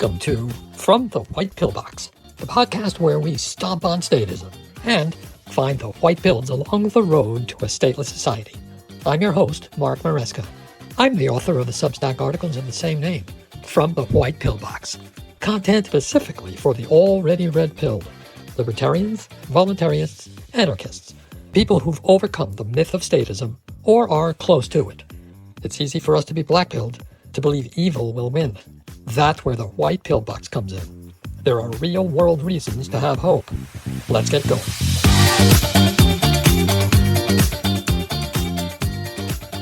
Welcome to From the White Pill Box, the podcast where we stomp on statism and find the white pills along the road to a stateless society. I'm your host, Mark Maresca. I'm the author of the Substack articles of the same name, From the White Pill Box, content specifically for the already red-pilled, libertarians, voluntarists, anarchists, people who've overcome the myth of statism or are close to it. It's easy for us to be black-pilled, to believe evil will win. That's where the white pill box comes in. There are real-world reasons to have hope. Let's get going.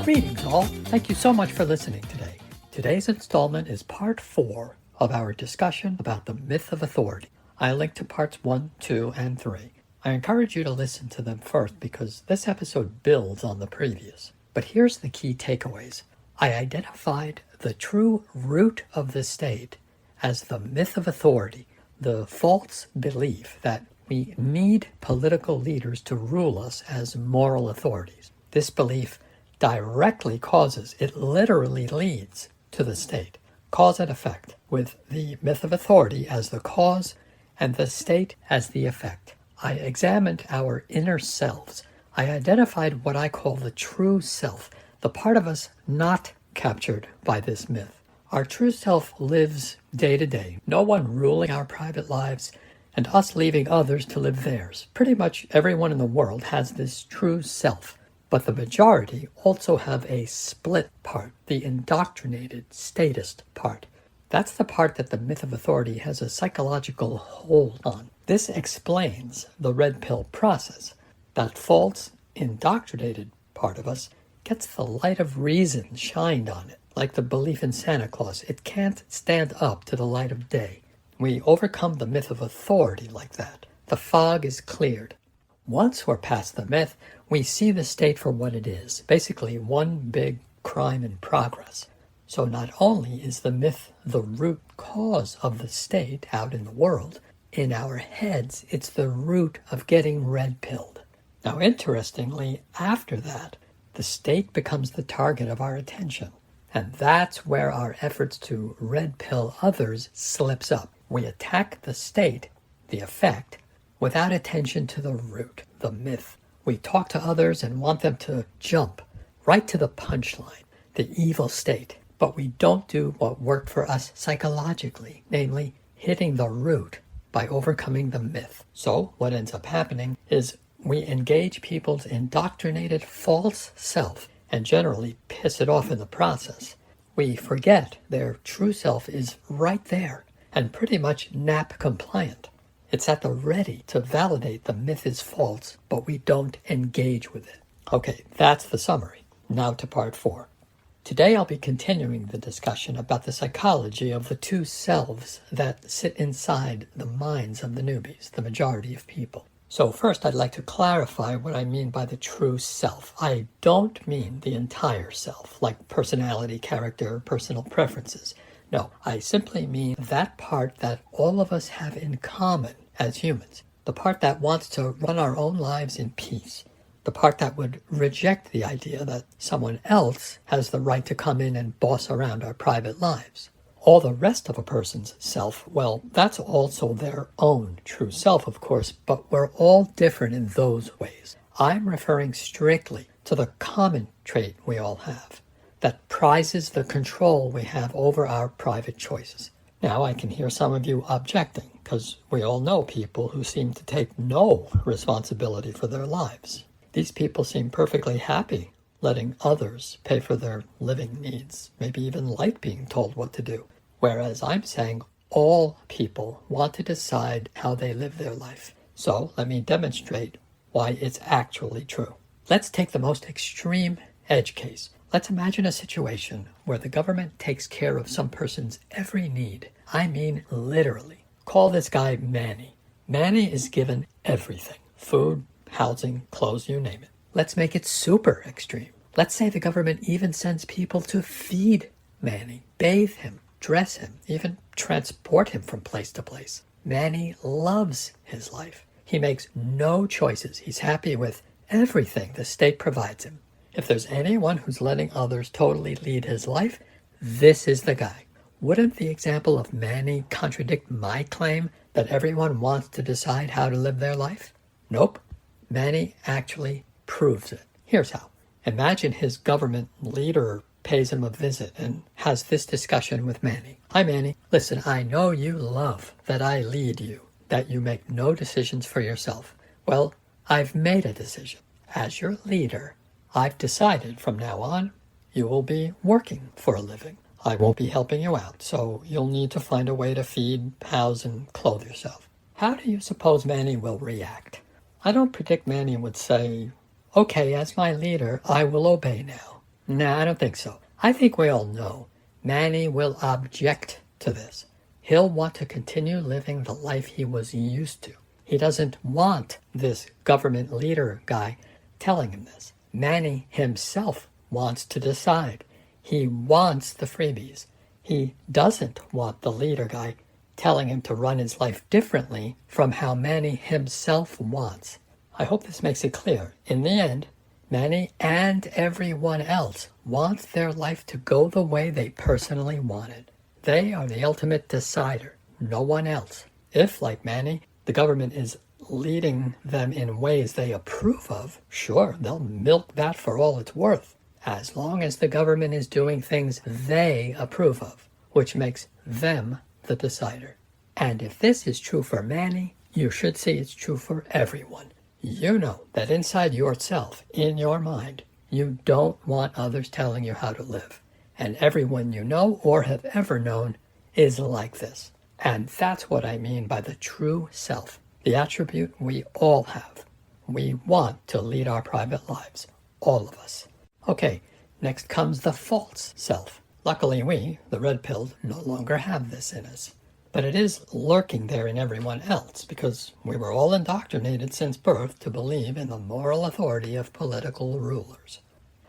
Greetings, all. Thank you so much for listening today. Today's installment is part 4 of our discussion about the myth of authority. I linked to parts 1, 2, and 3. I encourage you to listen to them first because this episode builds on the previous. But here's the key takeaways. I identified the true root of the state as the myth of authority, the false belief that we need political leaders to rule us as moral authorities. This belief directly causes, it literally leads to the state. Cause and effect, with the myth of authority as the cause and the state as the effect. I examined our inner selves. I identified what I call the true self, the part of us not captured by this myth. Our true self lives day to day, no one ruling our private lives and us leaving others to live theirs. Pretty much everyone in the world has this true self, but the majority also have a split part, the indoctrinated statist part. That's the part that the myth of authority has a psychological hold on. This explains the red pill process. That false, indoctrinated part of us gets the light of reason shined on it, like the belief in Santa Claus. It can't stand up to the light of day. We overcome the myth of authority like that. The fog is cleared. Once we're past the myth, we see the state for what it is, basically one big crime in progress. So not only is the myth the root cause of the state out in the world, in our heads, it's the root of getting red-pilled. Now, interestingly, after that, the state becomes the target of our attention. And that's where our efforts to red-pill others slips up. We attack the state, the effect, without attention to the root, the myth. We talk to others and want them to jump right to the punchline, the evil state. But we don't do what worked for us psychologically, namely hitting the root by overcoming the myth. So what ends up happening is we engage people's indoctrinated false self and generally piss it off in the process. We forget their true self is right there and pretty much nap compliant. It's at the ready to validate the myth is false, but we don't engage with it. Okay, that's the summary. Now to part 4. Today I'll be continuing the discussion about the psychology of the two selves that sit inside the minds of the newbies, the majority of people. So first I'd like to clarify what I mean by the true self. I don't mean the entire self, like personality, character, personal preferences. No, I simply mean that part that all of us have in common as humans, the part that wants to run our own lives in peace. The part that would reject the idea that someone else has the right to come in and boss around our private lives. All the rest of a person's self, well, that's also their own true self, of course, but we're all different in those ways. I'm referring strictly to the common trait we all have that prizes the control we have over our private choices. Now, I can hear some of you objecting, because we all know people who seem to take no responsibility for their lives. These people seem perfectly happy letting others pay for their living needs, maybe even like being told what to do. Whereas I'm saying all people want to decide how they live their life. So let me demonstrate why it's actually true. Let's take the most extreme edge case. Let's imagine a situation where the government takes care of some person's every need. I mean literally. Call this guy Manny. Manny is given everything. Food, housing, clothes, you name it. Let's make it super extreme. Let's say the government even sends people to feed Manny, bathe him, dress him, even transport him from place to place. Manny loves his life. He makes no choices. He's happy with everything the state provides him. If there's anyone who's letting others totally lead his life, this is the guy. Wouldn't the example of Manny contradict my claim that everyone wants to decide how to live their life? Nope. Manny actually proves it. Here's how. Imagine his government leader pays him a visit and has this discussion with Manny. Hi, Manny. Listen, I know you love that I lead you, that you make no decisions for yourself. Well, I've made a decision. As your leader, I've decided from now on, you will be working for a living. I won't be helping you out, so you'll need to find a way to feed, house, and clothe yourself. How do you suppose Manny will react? I don't predict Manny would say, okay, as my leader, I will obey now. Nah, I don't think so. I think we all know Manny will object to this. He'll want to continue living the life he was used to. He doesn't want this government leader guy telling him this. Manny himself wants to decide. He wants the freebies. He doesn't want the leader guy telling him to run his life differently from how Manny himself wants. I hope this makes it clear. In the end, Manny and everyone else wants their life to go the way they personally want it. They are the ultimate decider, no one else. If, like Manny, the government is leading them in ways they approve of, sure, they'll milk that for all it's worth, as long as the government is doing things they approve of, which makes them the decider. And if this is true for Manny, you should see it's true for everyone. You know that inside yourself, in your mind, you don't want others telling you how to live. And everyone you know or have ever known is like this. And that's what I mean by the true self, the attribute we all have. We want to lead our private lives, all of us. Okay, next comes the false self. Luckily we, the red-pilled, no longer have this in us. But it is lurking there in everyone else, because we were all indoctrinated since birth to believe in the moral authority of political rulers.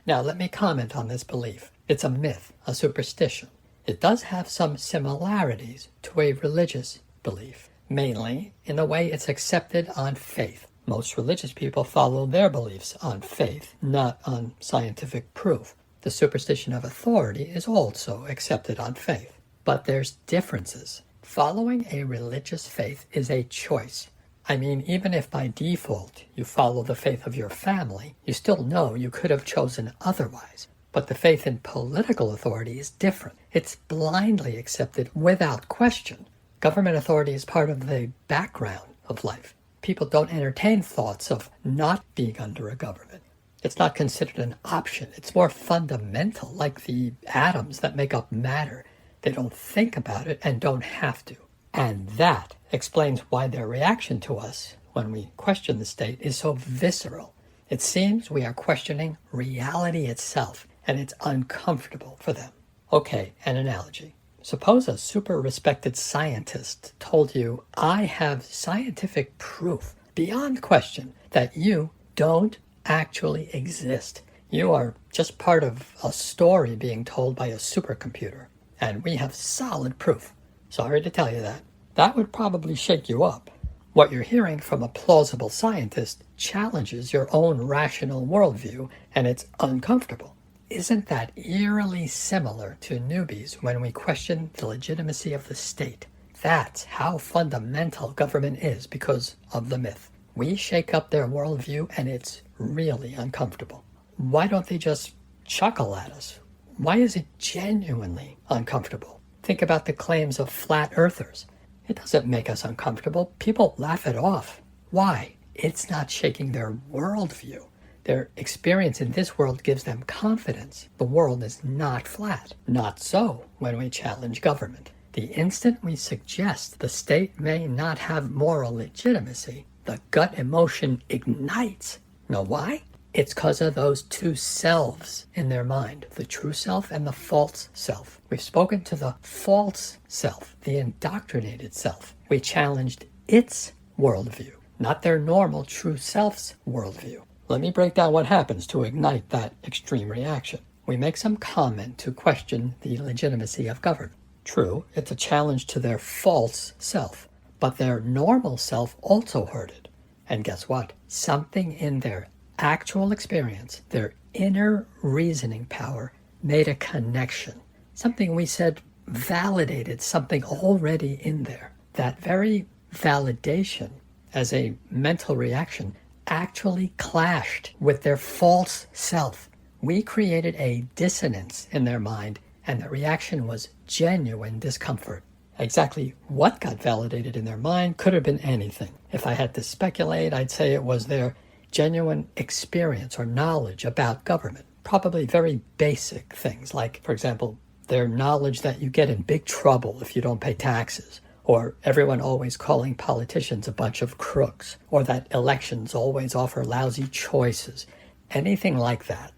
Now let me comment on this belief. It's a myth, a superstition. It does have some similarities to a religious belief, mainly in the way it's accepted on faith. Most religious people follow their beliefs on faith, not on scientific proof. The superstition of authority is also accepted on faith. But there's differences. Following a religious faith is a choice. I mean, even if by default you follow the faith of your family, you still know you could have chosen otherwise. But the faith in political authority is different. It's blindly accepted without question. Government authority is part of the background of life. People don't entertain thoughts of not being under a government. It's not considered an option. It's more fundamental, like the atoms that make up matter. They don't think about it and don't have to. And that explains why their reaction to us when we question the state is so visceral. It seems we are questioning reality itself, and it's uncomfortable for them. Okay, an analogy. Suppose a super respected scientist told you, I have scientific proof beyond question that you don't actually exist. You are just part of a story being told by a supercomputer. And we have solid proof. Sorry to tell you that. That would probably shake you up. What you're hearing from a plausible scientist challenges your own rational worldview, and it's uncomfortable. Isn't that eerily similar to newbies when we question the legitimacy of the state? That's how fundamental government is because of the myth. We shake up their worldview, and it's really uncomfortable. Why don't they just chuckle at us? Why is it genuinely uncomfortable? Think about the claims of flat earthers. It doesn't make us uncomfortable. People laugh it off. Why? It's not shaking their worldview. Their experience in this world gives them confidence. The world is not flat. Not so when we challenge government. The instant we suggest the state may not have moral legitimacy, the gut emotion ignites. Know why? It's because of those two selves in their mind, the true self and the false self. We've spoken to the false self, the indoctrinated self. We challenged its worldview, not their normal true self's worldview. Let me break down what happens to ignite that extreme reaction. We make some comment to question the legitimacy of government. True, it's a challenge to their false self, but their normal self also heard it. And guess what? Something in their actual experience, their inner reasoning power, made a connection. Something we said validated something already in there. That very validation as a mental reaction actually clashed with their false self. We created a dissonance in their mind, and the reaction was genuine discomfort. Exactly what got validated in their mind could have been anything. If I had to speculate, I'd say it was their genuine experience or knowledge about government. Probably very basic things, like, for example, their knowledge that you get in big trouble if you don't pay taxes, or everyone always calling politicians a bunch of crooks, or that elections always offer lousy choices. Anything like that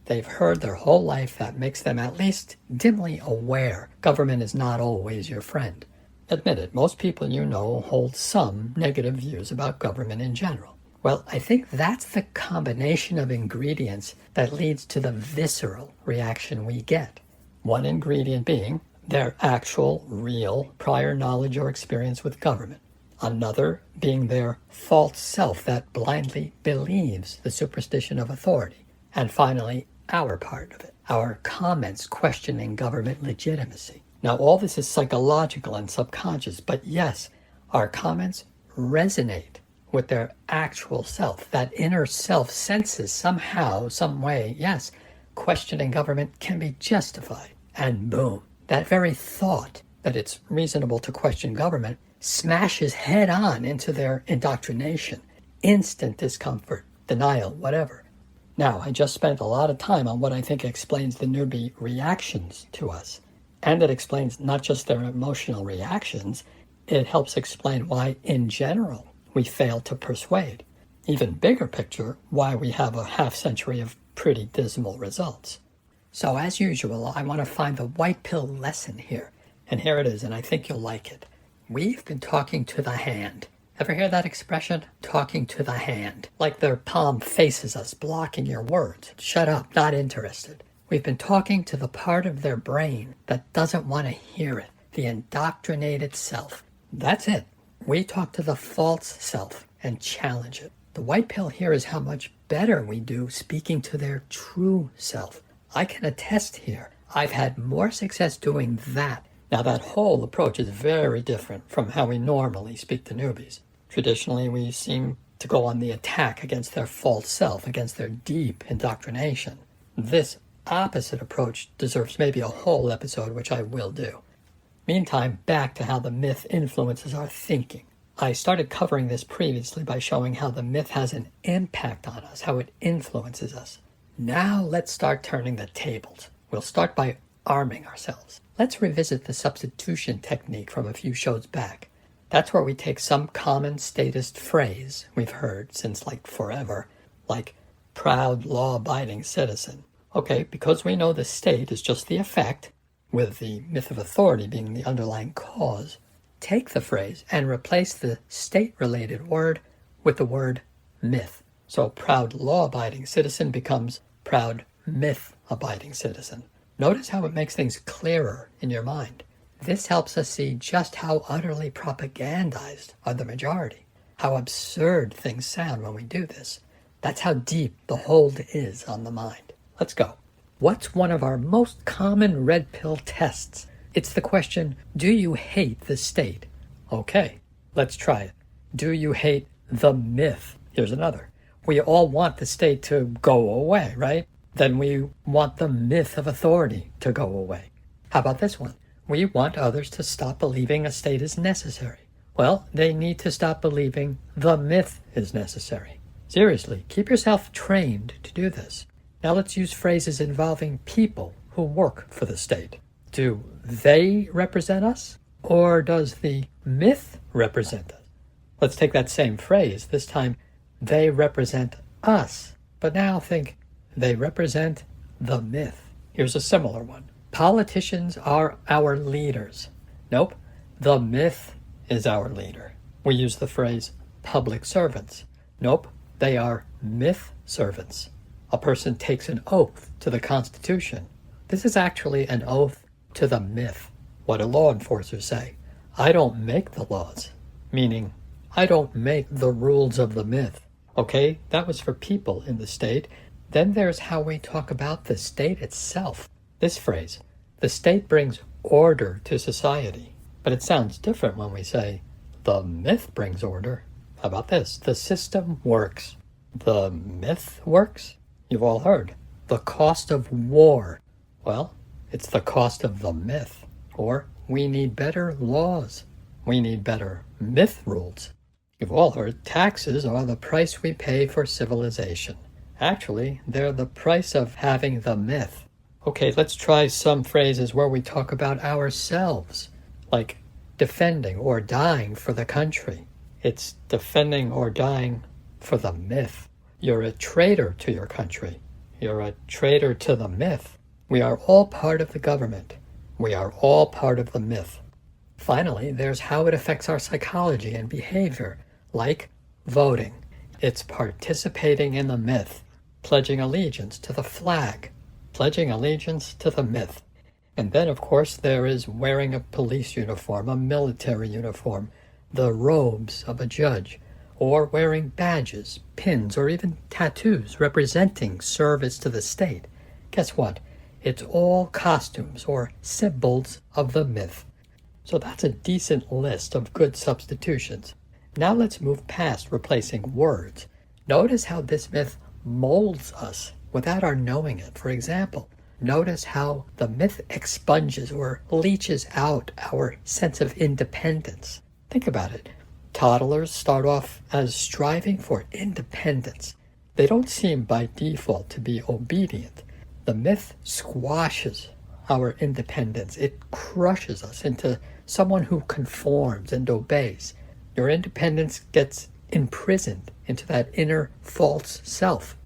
they've heard their whole life that makes them at least dimly aware government is not always your friend. Admit it, most people you know hold some negative views about government in general. Well, I think that's the combination of ingredients that leads to the visceral reaction we get. One ingredient being their actual, real, prior knowledge or experience with government. Another being their false self that blindly believes the superstition of authority. And finally, our part of it, our comments questioning government legitimacy. Now, all this is psychological and subconscious, but yes, our comments resonate with their actual self. That inner self senses somehow, some way, yes, questioning government can be justified. And boom, that very thought that it's reasonable to question government smashes head on into their indoctrination. Instant discomfort, denial, whatever. Now, I just spent a lot of time on what I think explains the newbie reactions to us. And it explains not just their emotional reactions, it helps explain why, in general, we fail to persuade. Even bigger picture, why we have a half century of pretty dismal results. So as usual, I want to find the white pill lesson here. And here it is, and I think you'll like it. We've been talking to the hand. Ever hear that expression? Talking to the hand. Like their palm faces us, blocking your words. Shut up, not interested. We've been talking to the part of their brain that doesn't want to hear it. The indoctrinated self. That's it. We talk to the false self and challenge it. The white pill here is how much better we do speaking to their true self. I can attest here. I've had more success doing that. Now, that whole approach is very different from how we normally speak to newbies. Traditionally, we seem to go on the attack against their false self, against their deep indoctrination. This opposite approach deserves maybe a whole episode, which I will do. Meantime, back to how the myth influences our thinking. I started covering this previously by showing how the myth has an impact on us, how it influences us. Now let's start turning the tables. We'll start by arming ourselves. Let's revisit the substitution technique from a few shows back. That's where we take some common statist phrase we've heard since like forever, like proud, law-abiding citizen. Okay, because we know the state is just the effect, with the myth of authority being the underlying cause, take the phrase and replace the state-related word with the word myth. So proud, law-abiding citizen becomes proud, myth-abiding citizen. Notice how it makes things clearer in your mind. This helps us see just how utterly propagandized are the majority, how absurd things sound when we do this. That's how deep the hold is on the mind. Let's go. What's one of our most common red pill tests? It's the question, do you hate the state? Okay, let's try it. Do you hate the myth? Here's another. We all want the state to go away, right? Then we want the myth of authority to go away. How about this one? We want others to stop believing a state is necessary. Well, they need to stop believing the myth is necessary. Seriously, keep yourself trained to do this. Now let's use phrases involving people who work for the state. Do they represent us? Or does the myth represent us? Let's take that same phrase. This time, they represent us. But now think, they represent the myth. Here's a similar one. Politicians are our leaders. Nope, the myth is our leader. We use the phrase public servants. Nope, they are myth servants. A person takes an oath to the Constitution. This is actually an oath to the myth. What do law enforcers say? I don't make the laws, meaning I don't make the rules of the myth. Okay, that was for people in the state. Then there's how we talk about the state itself. This phrase, the state brings order to society. But it sounds different when we say the myth brings order. How about this? The system works. The myth works? You've all heard. The cost of war. Well, it's the cost of the myth. Or we need better laws. We need better myth rules. You've all heard taxes are the price we pay for civilization. Actually, they're the price of having the myth. Okay, let's try some phrases where we talk about ourselves, like defending or dying for the country. It's defending or dying for the myth. You're a traitor to your country. You're a traitor to the myth. We are all part of the government. We are all part of the myth. Finally, there's how it affects our psychology and behavior, like voting. It's participating in the myth, pledging allegiance to the flag, pledging allegiance to the myth. And then, of course, there is wearing a police uniform, a military uniform, the robes of a judge, or wearing badges, pins, or even tattoos representing service to the state. Guess what? It's all costumes or symbols of the myth. So that's a decent list of good substitutions. Now let's move past replacing words. Notice how this myth molds us without our knowing it. For example, notice how the myth expunges or leaches out our sense of independence. Think about it. Toddlers start off as striving for independence. They don't seem by default to be obedient. The myth squashes our independence. It crushes us into someone who conforms and obeys. Your independence gets imprisoned into that inner false self.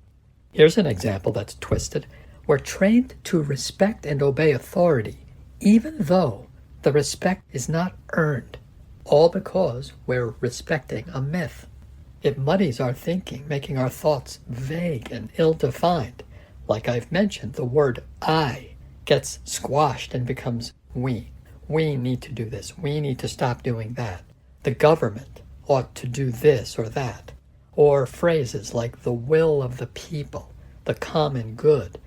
Here's an example that's twisted. We're trained to respect and obey authority, even though the respect is not earned, all because we're respecting a myth. It muddies our thinking, making our thoughts vague and ill-defined. Like I've mentioned, the word I gets squashed and becomes we. We need to do this. We need to stop doing that. The government ought to do this or that. Or phrases like the will of the people, the common good.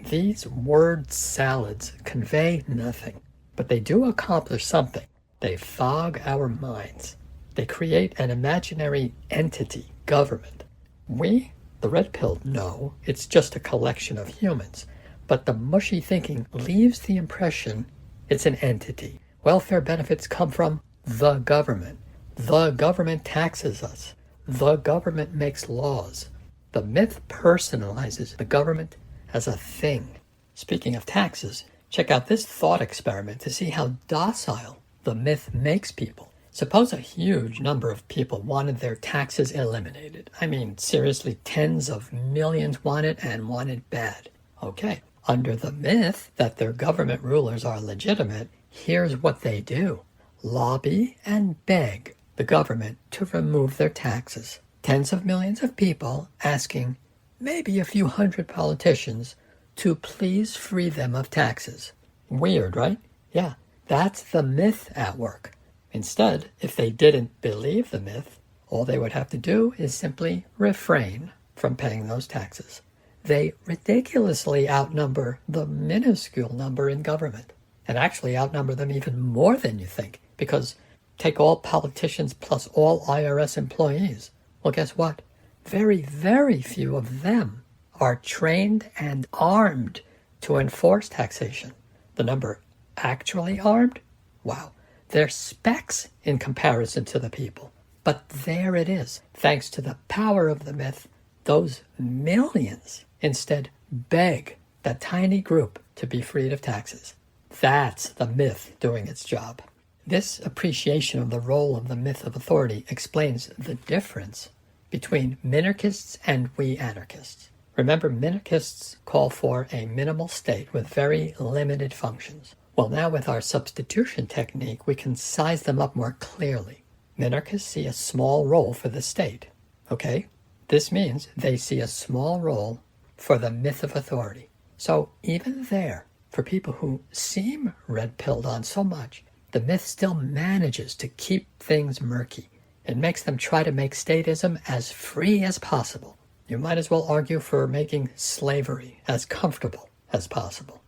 These word salads convey nothing, but they do accomplish something. They fog our minds. They create an imaginary entity, government. We, the red pill, know it's just a collection of humans, but the mushy thinking leaves the impression it's an entity. Welfare benefits come from the government. The government taxes us. The government makes laws. The myth personalizes the government as a thing. Speaking of taxes, check out this thought experiment to see how docile the myth makes people. Suppose a huge number of people wanted their taxes eliminated. I mean, seriously, tens of millions want it and want it bad. Okay, under the myth that their government rulers are legitimate, here's what they do. Lobby and beg the government to remove their taxes. Tens of millions of people asking maybe a few hundred politicians to please free them of taxes. Weird, right? Yeah, that's the myth at work. Instead, if they didn't believe the myth, all they would have to do is simply refrain from paying those taxes. They ridiculously outnumber the minuscule number in government, and actually outnumber them even more than you think, because take all politicians plus all IRS employees. Well, guess what? Very, very few of them are trained and armed to enforce taxation. The number actually armed? Wow. They're specks in comparison to the people. But there it is. Thanks to the power of the myth, those millions instead beg that tiny group to be freed of taxes. That's the myth doing its job. This appreciation of the role of the myth of authority explains the difference between minarchists and we anarchists. Remember, minarchists call for a minimal state with very limited functions. Well, now with our substitution technique, we can size them up more clearly. Minarchists see a small role for the state. Okay? This means they see a small role for the myth of authority. So even there, for people who seem red-pilled on so much, the myth still manages to keep things murky. It makes them try to make statism as free as possible. You might as well argue for making slavery as comfortable as possible.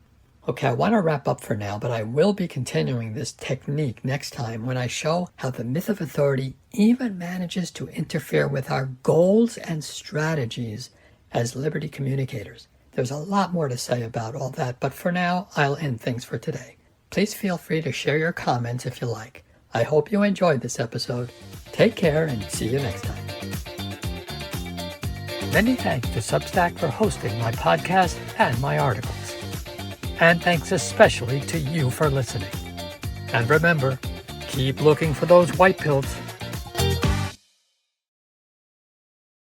Okay, I want to wrap up for now, but I will be continuing this technique next time when I show how the myth of authority even manages to interfere with our goals and strategies as liberty communicators. There's a lot more to say about all that, but for now, I'll end things for today. Please feel free to share your comments if you like. I hope you enjoyed this episode. Take care and see you next time. Many thanks to Substack for hosting my podcast and my articles. And thanks especially to you for listening. And remember, keep looking for those white pills.